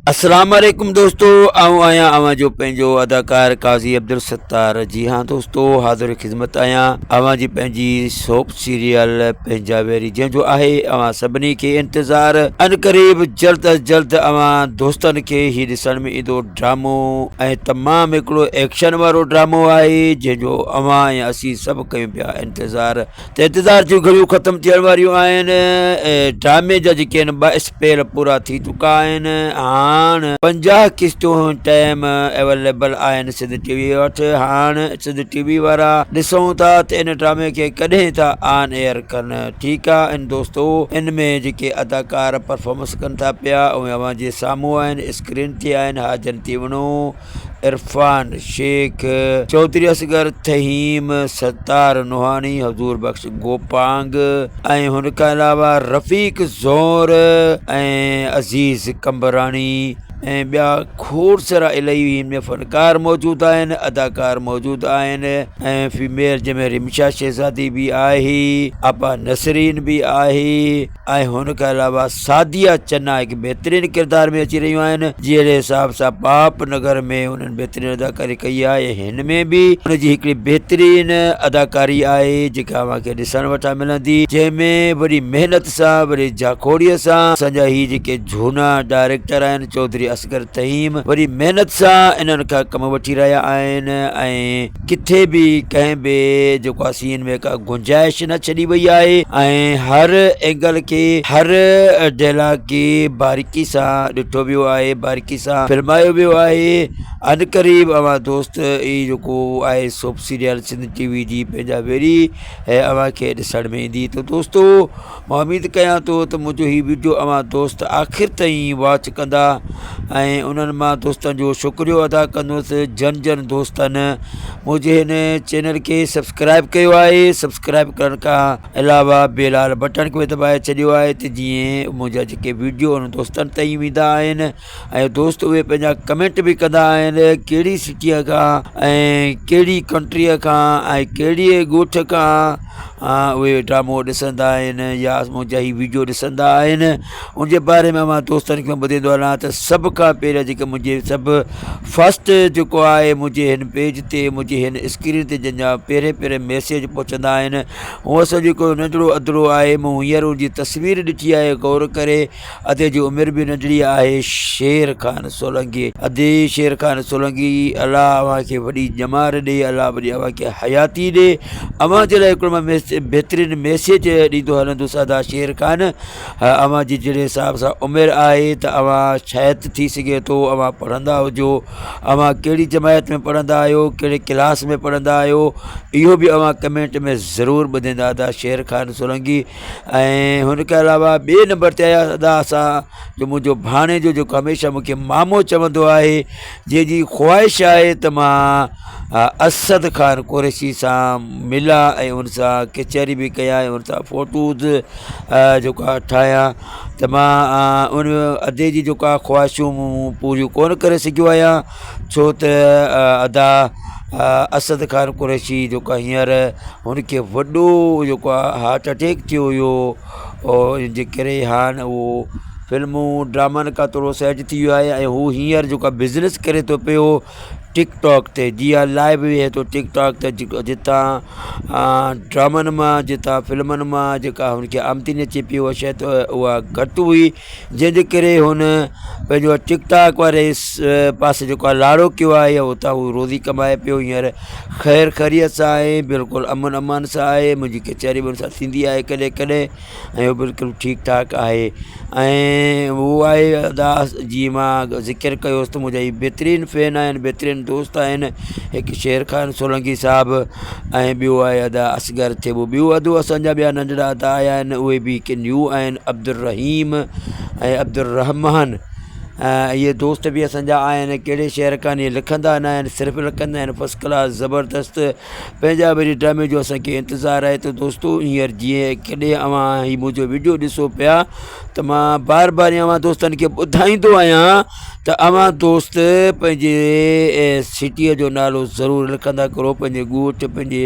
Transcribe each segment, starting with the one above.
अस्सलाम वालेकुम दोस्तों, आऊँ आया अवां जो पंहिंजो अदाकार काज़ी अब्दुल सत्तार। जी हाँ दोस्तों, हाज़िर ख़िदमत आहियां अवां जी पंहिंजी सोप सीरियल पंहिंजा वेरी, जंहिंजो आहे अवां सभिनी खे इंतज़ार। अनक़रीब जल्द अज़ जल्द अवां दोस्तनि खे ही ॾिसण में ईंदो ड्रामो, ऐं तमामु हिकिड़ो एक्शन वारो ड्रामो आहे जंहिंजो अवां ऐं असीं सभु कयूं पिया इंतज़ार। त इंतज़ार जूं घड़ियूं ख़तमु थियण वारियूं आहिनि। ड्रामे जा जेके आहिनि 2 स्पेल पूरा थी चुका आहिनि। हाणे 50 किस्तूं टाइम अवेलेबल आहिनि सिंध टीवी वटि। हाणे सिंध टीवी वारा ॾिसूं था त इन ड्रामे खे कॾहिं था ऑन एयर कनि। ठीकु आहे इन दोस्तो, इन में जेके अदाकार परफॉर्मेंस कनि था पिया उहे अवां जे साम्हूं आहिनि, स्क्रीन ते आहिनि। हाजन तीवणो, इरफान शेख, चौधरी असगर, तहीम, सत्तार नोहानी, हज़ूर बख्श गोपांग, ऐं हुन खां अलावा रफ़ीक ज़ोर ऐं अज़ीज़ कंबरानी ऐं ॿिया खोड़ सारा इलाही हिन में फ़नकार मौजूदु आहिनि, अदाकार मौजूदु आहिनि। ऐं फीमेल जंहिंमें रिमशा शहज़ादी बि आहे, आपा नसरीन बि आहे, ऐं हुन खां अलावा सादिया चन्ना हिकु बहितरीनु किरदार में अची रहियूं आहिनि। जहिड़े हिसाब सां पाप नगर में हुननि बहितरीनु अदाकारी कई आहे, हिन में बि हुनजी हिकिड़ी बहितरीनु अदाकारी आहे जेका अव्हांखे ॾिसण वटां मिलंदी, जंहिंमें वॾी महिनत सां, वॾी जाखोड़ीअ सां असांजा ही जेके झूना डायरेक्टर आहिनि चौधरी असगर तहीम वरी महिनत सां इन्हनि खां कमु वठी रहिया आहिनि। ऐं किथे बि कंहिं बि जेको सीन में का गुंजाइश न छॾी वई आहे, ऐं हर एंगल खे, हर डायलॉग खे बारीकी सां ॾिठो वियो आहे, बारीकी सां फिल्मायो वियो आहे। अनक़रीब अवां दोस्त ई जेको आहे सोप सीरियल सिंध टीवी जी पंहिंजा वेरी अव्हांखे ॾिसण में ईंदी। त दोस्तो, मां उमेद कयां थो त मुंहिंजो हीउ वीडियो अवां दोस्त आख़िर ताईं वॉच कंदा ऐं उन्हनि मां दोस्तनि जो शुक्रियो अदा कंदुसि। जन जन दोस्तनि मुंहिंजे हिन चैनल खे सब्सक्राइब कयो आहे। सब्सक्राइब करण खां अलावा बेल वारे बटन खे दॿाए छॾियो आहे त जीअं मुंहिंजा जेके वीडियो उन दोस्तनि ताईं वेंदा आहिनि। ऐं दोस्त उहे पंहिंजा कमेंट बि कंदा आहिनि, कहिड़ी सिटीअ खां ऐं कहिड़ी कंट्रीअ खां ऐं कहिड़ी ॻोठ खां उहे ड्रामो ॾिसंदा आहिनि या मुंहिंजा ही वीडियो ॾिसंदा आहिनि। उनजे बारे में मां दोस्तनि खे ॿुधाईंदो हलां त सभ खां पहिरियों जेके मुंहिंजे सभु फस्ट जेको आहे मुंहिंजे हिन पेज ते, मुंहिंजे हिन स्क्रीन ते जंहिंजा पहिरें मैसेज पहुचंदा आहिनि, उहो सभु जेको नंढड़ो अदड़ो आहे, मूं हींअर उनजी तस्वीर ॾिठी आहे गौर करे। अधे जी उमिरि बि नंढड़ी आहे, शेर खान सोलंकी, अधे शेर खान सोलंकी। अलाह अव्हांखे वॾी ॼमार ॾे, अलाह वॾी अव्हांखे हयाती ॾे। अव्हां जे लाइ हिकिड़ो मां बहितरीनु मैसेज ॾींदो हलंदुसि अदा शेर खान। अव्हां जी जहिड़े हिसाब सां उमिरि आहे त अव्हां शायदि थी सघे थो अव्हां पढ़ंदा हुजो, अव्हां कहिड़ी जमायत में पढ़ंदा आहियो, कहिड़े क्लास में पढ़ंदा आहियो, इहो बि अव्हां कमेंट में ज़रूरु ॿुधाईंदा अदा शेर खान सोलंकी। ऐं हुन खां अलावा ॿिए नंबर ते आया अदा असां जो मुंहिंजो भाणे जो जेको हमेशह मूंखे मामो चवंदो आहे, जंहिंजी ख़्वाहिश आहे त मां असद खान कुरैशी सां मिलां ऐं उन सां कचहरी बि कयां ऐं उन सां फ़ोटूज़ जेका ठाहियां। त मां उन अधे जी जेका ख़्वाहिशूं पूरियूं कोन करे सघियो आहियां, छो त अदा असद खान कुरैशी जेको हींअर हुनखे वॾो जेको आहे हार्ट अटैक थियो हुयो, इन जे करे हाणे उहो फिल्मूं ड्रामनि खां थोरो साइड थी वियो आहे। ऐं हू हींअर जेको बिज़नेस करे थो पियो टिकटॉक ते, जीअं लाइव वेहे थो टिकटॉक ते, जितां ड्रामनि मां, जितां फिल्मनि मां जेका हुनखे आमदनी अचे पई उहा शायदि उहा घटि हुई, जंहिंजे करे हुन पंहिंजो टिकटॉक वारे पासे जेको आहे लाड़ो कयो आहे या उतां उहो रोज़ी कमाए पियो। हींअर ख़ैर ख़ैरियत सां आहे, बिल्कुलु अमन अमान सां आहे। मुंहिंजी कचहरी बि हुन सां थींदी आहे कॾहिं कॾहिं, ऐं उहो बिल्कुलु ठीकु ठाकु आहे। ऐं उहो आहे अदा जीअं मां ज़िक्र कयोसि त मुंहिंजा ही बहितरीनु फ़ैन आहिनि, बहितरीनु दोस्त आहिनि, हिकु शेर खान सोलंकी साहिबु, ऐं ॿियो आहे अदा असगर थिएबो। ॿियो अदो असांजा ॿिया नंढड़ा अदा आया आहिनि, उहे बि हिकु न्यू आहिनि, अब्दुल रहीम ऐं अब्दुल रहमान। इहे दोस्त बि असांजा आहिनि, कहिड़े शहर खां इहे लिखंदा न आहिनि, सिर्फ़ु लिखंदा आहिनि फस्ट क्लास ज़बरदस्त पंहिंजा वरी ड्रामे जो असांखे इंतज़ारु आहे। त दोस्तो, हींअर जीअं कॾहिं अव्हां ही मुंहिंजो वीडियो ॾिसो पिया त मां बार बार अव्हां दोस्तनि खे ॿुधाईंदो आहियां त अवां दोस्त पंहिंजे सिटीअ जो नालो ज़रूरु लिखंदा करो, पंहिंजे ॻोठ पंहिंजे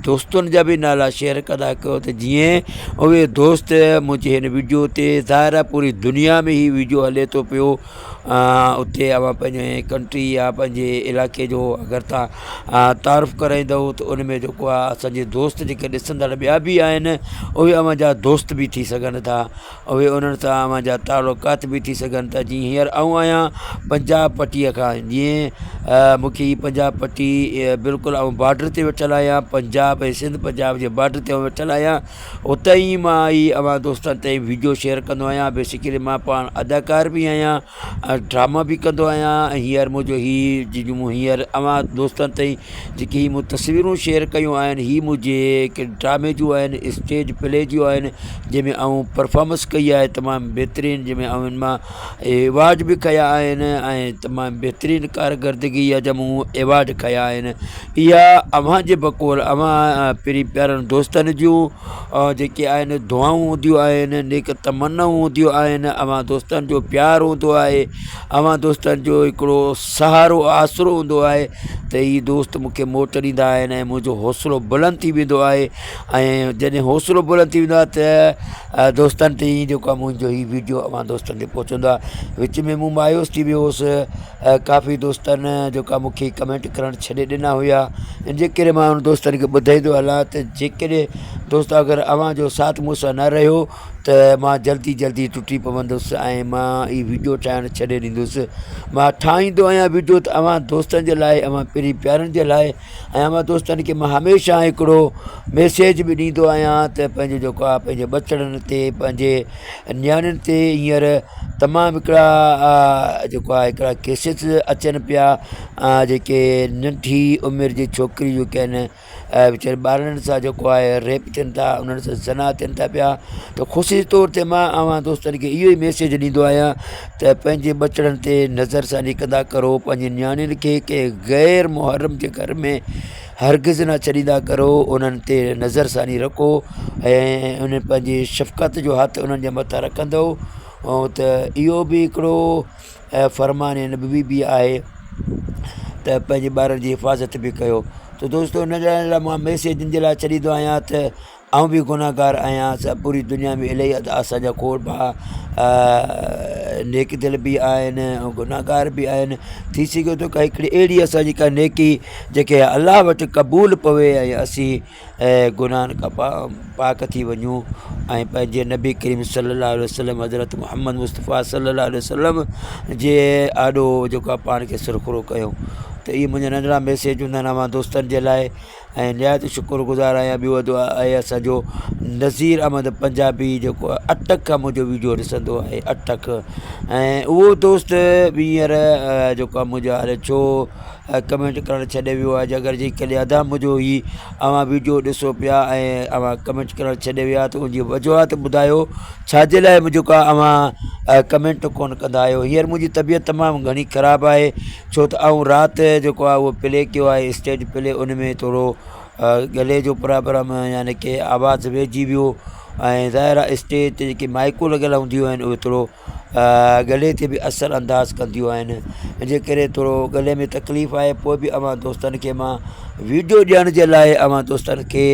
दोस्तनि जा बि नाला शेयर कंदा कयो, त जीअं उहे दोस्त मुंहिंजे हिन वीडियो ते ज़ाहिर आहे पूरी दुनिया में ही वीडियो हले थो पियो, उते अवां पंहिंजे कंट्री या पंहिंजे इलाइक़े जो अगरि तव्हां तारीफ़ कराईंदव त उन में जेको आहे असांजे दोस्त जेके ॾिसंदड़ ॿिया बि आहिनि उहे अवां जा दोस्त बि थी सघनि था, उहे उन्हनि सां अवां जा तालुकात बि थी सघनि था। जीअं हींअर आऊं आहियां पंजाब पट्टीअ खां, जीअं मूंखे ही पंजाब पट्टी बिल्कुलु आऊं बॉर्डर ते वेठल आहियां, पंजाब ऐं सिंध पंजाब जे बॉर्डर ते वेठल आहियां, उते ई मां ही अवां दोस्तनि ताईं वीडियो शेयर कंदो आहियां। बेसिकली मां पाण अदाकार बि आहियां, ड्रामा बि कंदो आहियां, ऐं हींअर मुंहिंजो ही मूं हींअर अवां दोस्तनि ताईं जेकी मूं तस्वीरूं शेयर कयूं आहिनि ही मुंहिंजे हिकु ड्रामे जूं आहिनि, स्टेज प्ले जूं आहिनि, जंहिंमें आऊं परफॉर्मेंस कई आहे तमामु बहितरीनु, जंहिंमें आऊं इन मां एवार्ड बि खया आहिनि ऐं तमामु बहितरीनु कारकर्दगी जा मूं एवार्ड खया आहिनि। इहा अव्हां जे बक़ौल अव्हां पहिरीं प्यारनि दोस्तनि जूं जेके आहिनि दुआऊं हूंदियूं आहिनि, नेक तमन्नाऊं हूंदियूं आहिनि, अव्हां दोस्तनि जो प्यारु हूंदो आहे, अव्हां दोस्तनि जो हिकिड़ो सहारो आसरो हूंदो आहे, त ही दोस्त मूंखे मोट ॾींदा आहिनि ऐं मुंहिंजो हौसलो बुलंद थी वेंदो आहे। ऐं जॾहिं हौसलो बुलंद थी वेंदो आहे त दोस्तनि ताईं जेको आहे मुंहिंजो ही वीडियो अव्हां दोस्तनि ते पहुचंदो आहे। विच में मूं मायूस थी वियो हुउसि, काफ़ी दोस्तनि जेका मूंखे कमेंट करणु छॾे ॾिना हुया, जे करे मां उन दोस्तनि खे ॿुधाईंदो हलां त जेकॾहिं दोस्त अगरि अव्हां जो साथ मूंसां न रहियो त मां जल्दी जल्दी टुटी पवंदुसि ऐं मां ही वीडियो ठाहिणु छॾे ॾींदुसि। मां ठाहींदो आहियां वीडियो त अव्हां दोस्तनि जे लाइ, अव्हां पहिरीं प्यारनि जे लाइ, ऐं अव्हां दोस्तनि खे मां हमेशह हिकिड़ो मैसेज बि ॾींदो आहियां त पंहिंजो जेको आहे पंहिंजे बचड़नि ते, पंहिंजे नियाणियुनि ते हींअर तमामु हिकिड़ा जेको आहे हिकिड़ा केसिस अचनि पिया, जेके नंढी उमिरि जी छोकिरियूं जेके आहिनि वीचारे ॿारनि सां जेको आहे रेप थियनि था, उन्हनि सां ज़ना थियनि था पिया। त ख़ुशी तौर ते मां अव्हां दोस्तनि खे इहो ई मैसेज ॾींदो आहियां त पंहिंजे बचड़नि ते नज़रसानी कंदा करो, पंहिंजी नियाणियुनि खे कंहिं गैर मुहर्रम जे घर में हरगिज़ न छॾींदा करो, उन्हनि ते नज़रसानी रखो ऐं उन पंहिंजी शफ़क़त जो हथु उन्हनि जे मथां रखंदो, ऐं त इहो बि हिकिड़ो फ़रमान नबवी बि आहे त पंहिंजे ॿारनि जी हिफ़ाज़त बि कयो। त दोस्तो हिन लाइ मां मैसेज जे लाइ छॾींदो आहियां त आऊं बि गुनाहगार आहियां, पूरी दुनिया में इलाही असांजा खोड़ भाउ नेक दिलि बि आहिनि ऐं गुनाहगार बि आहिनि। थी सघे थो का हिकिड़ी अहिड़ी असांजी का नेकी जेके अलाह वटि क़बूल पवे ऐं असीं गुनाहनि खां पाक थी वञूं ऐं पंहिंजे नबी करीम सल्लल्लाहु अलैहि वसल्लम हज़रत मुहम्मद मुस्तफ़ा सल्लल्लाहु अलैहि वसल्लम जे आॾो जेको आहे पाण खे सुरखुरो कयूं। त इहे मुंहिंजा नंढड़ा मैसेज हूंदा आहिनि अव्हां दोस्तनि जे लाइ, ऐं निहायत शुक्रगुज़ार आहियां। ॿियो आहे असांजो नज़ीर अहमद पंजाबी जेको आहे अटक खां मुंहिंजो वीडियो ॾिसंदो आहे, अटक, ऐं उहो दोस्त बि हींअर जेको आहे मुंहिंजा हाणे छो कमेंट करणु छॾे वियो आहे, अगरि जेकॾहिं अदा मुंहिंजो ही अव्हां वीडियो ॾिसो पिया ऐं अव्हां कमेंट करणु छॾे विया त उनजी वजूहात ॿुधायो, छाजे लाइ जेको आहे अव्हां कमेंट कोन कंदा आहियो। हींअर मुंहिंजी तबियत तमामु घणी ख़राबु आहे, छो त आऊं राति जेको आहे उहो प्ले कयो आहे, स्टेज प्ले, उन में थोरो गले जो प्रॉब्लम यानी की आवाज़ु वेहिजी वियो, ऐं ज़ाहिर आहे स्टेज ते जेके माइकूं लॻियल हूंदियूं आहिनि उहे थोरो गले ते बि असरु अंदाज़ कंदियूं आहिनि, जे करे थोरो गले में तकलीफ़ आहे। पोइ बि अव्हां दोस्तनि खे मां वीडियो ॾियण जे लाइ, अव्हां दोस्तनि खे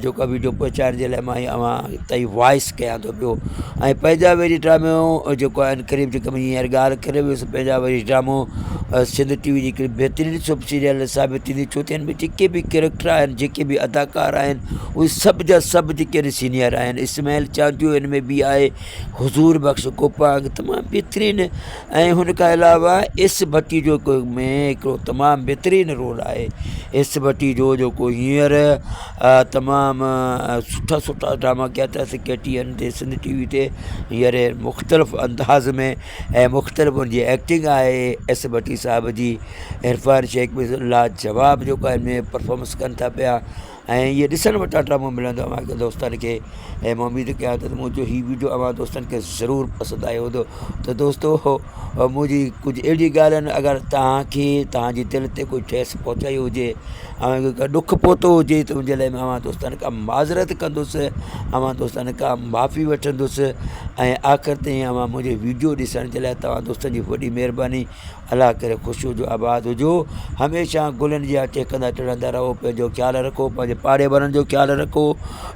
जेको वीडियो पहुचाइण जे लाइ मां अव्हां ताईं वॉइस कयां थो पियो। ऐं पंहिंजा वरी ड्रामो जेको आहे क़रीब जेको हींअर ॻाल्हि करे वियुसि, पंहिंजा वरी ड्रामो सिंध टीवी जी हिकिड़ी बहितरीनु सब सीरियल साबित थींदी, छो त हिन में जेके बि कैरेक्टर आहिनि, जेके बि अदाकार आहिनि, उहे सभु जा सभु जेके आहिनि सीनियर आहिनि। इस्माइल चांदियो हिन में बि आहे, हुज़ूर बख़्श कोपांग तमामु बहितरीनु, ऐं हुन खां अलावा एस भट्टी जो में हिकिड़ो तमामु बहितरीनु रोल आहे। एस भट्टी जो जेको हींअर तमामु सुठा सुठा ड्रामा कया अथसि KTN ते, सिंध टीवी ते, हींअर मुख़्तलिफ़ अंदाज़ में ऐं मुख़्तलिफ़ हुनजी एक्टिंग आहे एस भट्टी साहिब जी। इरफान शेख बि लाजवाब जेको आहे हिन में परफॉर्मेंस कनि था पिया, ऐं इहे ॾिसण वटां टाइम मिलंदो आहे दोस्तनि खे। ऐं मां उमेद कयां थो त मुंहिंजो हीउ वीडियो अव्हां दोस्तनि खे ज़रूरु पसंदि आयो हूंदो। त दोस्तो मुंहिंजी कुझु अहिड़ी ॻाल्हि आहिनि, अगरि तव्हांखे तव्हांजी दिलि ते कोई ठेस पहुचाई हुजे, ऐं का ॾुखु पहुतो हुजे, त उनजे लाइ मां अव्हां दोस्तनि खां माज़रत कंदुसि, अव्हां दोस्तनि खां माफ़ी वठंदुसि। ऐं आख़िर ताईं अव्हां मुंहिंजे वीडियो ॾिसण जे लाइ तव्हां दोस्तनि जी वॾी महिरबानी। अलाह करे ख़ुशि हुजो, आबाद हुजो, हमेशह गुलनि जा टेकंदा टिड़ंदा रहो। पंहिंजो ख़्यालु रखो, पंहिंजे पाड़े वारनि जो ख़्यालु रखो,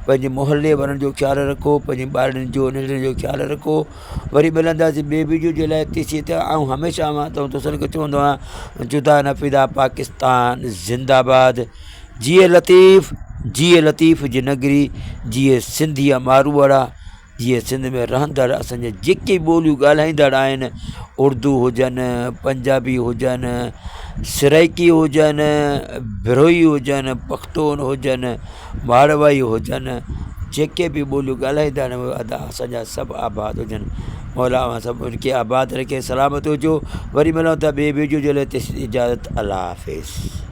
पंहिंजे मोहल्ले वारनि जो ख़्यालु रखो, पंहिंजे ॿारनि जो नंढनि जो ख़्यालु रखो। वरी मिलंदासीं ॿिए वीडियो जे लाइ। तेसीं त ऐं हमेशह मां तव्हां दोस्तनि खे चवंदो आहियां, जुदा न फिदा पाकिस्तान ज़िंदाबाद। जिए लतीफ़ जी नगरी, जिए सिंधिया मारूवाड़ा, जिए सिंध में रहंदड़ असांजे जेके ॿोलियूं ॻाल्हाईंदड़ आहिनि, उर्दू हुजनि, पंजाबी हुजनि, सराइकी हुजनि, बिरोही हुजनि, पख्तून हुजनि, मारवाई हुजनि, जेके बि ॿोलियूं ॻाल्हाईंदा आहिनि उहे असांजा सभु आबाद हुजनि। मौला अव्हां सभिनि खे आबाद रखे, सलामत हुजो। वरी मिलूं था ॿिए वीडियो जे लाइ। तेसीं इजाज़त, अल्लाह हाफ़िज़।